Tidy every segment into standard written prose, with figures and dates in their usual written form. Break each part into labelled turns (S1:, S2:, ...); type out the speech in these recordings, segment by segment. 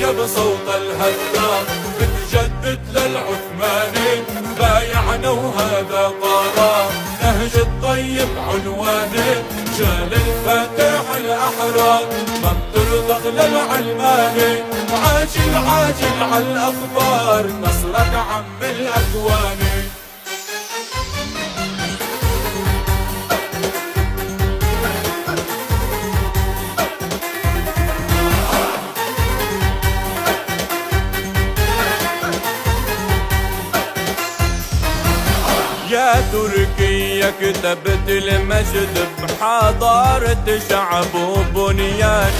S1: تركيا بصوت الهتاف بتجدد للعثماني بايعنا وهذا قرار نهج الطيب عنواني جال الفاتح الأحرار ما بترضخ للعلماني عاجل عاجل عالأخبار نصرك عم الأكواني.
S2: يا تركيا كتبت المجد بحضارة شعب وبنيان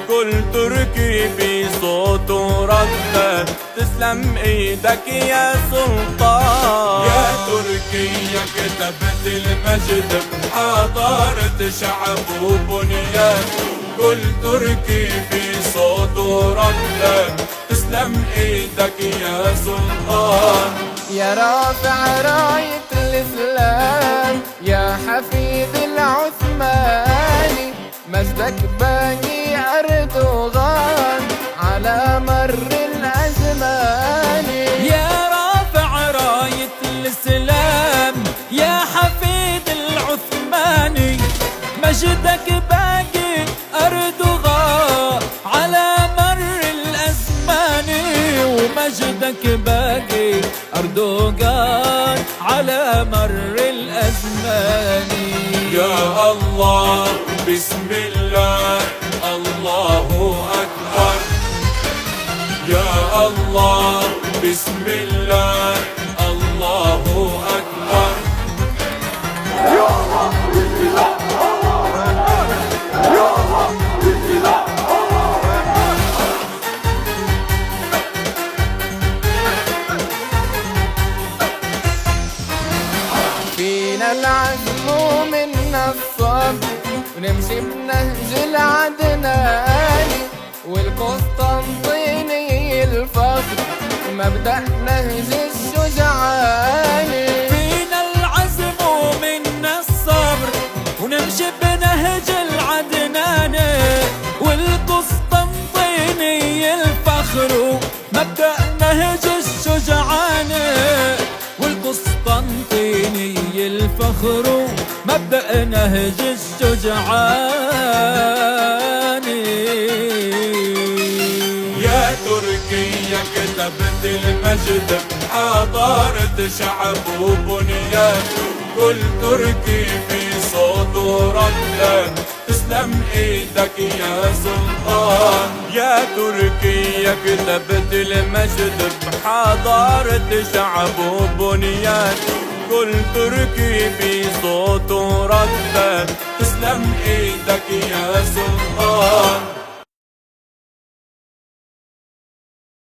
S2: كل تركي بصوته ردد تسلم ايدك يا سلطان.
S1: يا تركيا كتبت المجد بحضارة شعب وبنيان كل تركي بصوته ردد تسلم ايدك يا سلطان.
S3: يا رافع راية الإسلام يا حفيد العثماني مجدك باقي أردوغان على مر الأزمان.
S4: يا رافع راية الإسلام يا حفيد العثماني مجدك باقي أردوغان على مر الأزمان ومجدك باقي أردوغان على مر الأزمان.
S1: يا الله بسم الله الله أكبر يا الله بسم الله الله أكبر. يا الله بسم الله يا الله بسم الله.
S3: فينا العزم ومنا الصبر ونمشي بنهج العدناني والقسطنطيني الفخر مبدأ نهج الشجعاني.
S4: فينا العزم ومنا الصبر ونمشي بنهج العدناني والقسطنطيني الفخر مبدأ نهج الشجعاني والقسطنطيني الفخر مبدأ نهج الشجعاني.
S1: يا تركيا كتبت المجد بحضارة شعب وبنيان كل تركي في صوته ردد تسلم ايدك يا سلطان.
S2: يا تركيا كتبت المجد بحضارة شعب وبنيان كل تركي بصوته ردد
S1: تسلم ايدك يا سلطان.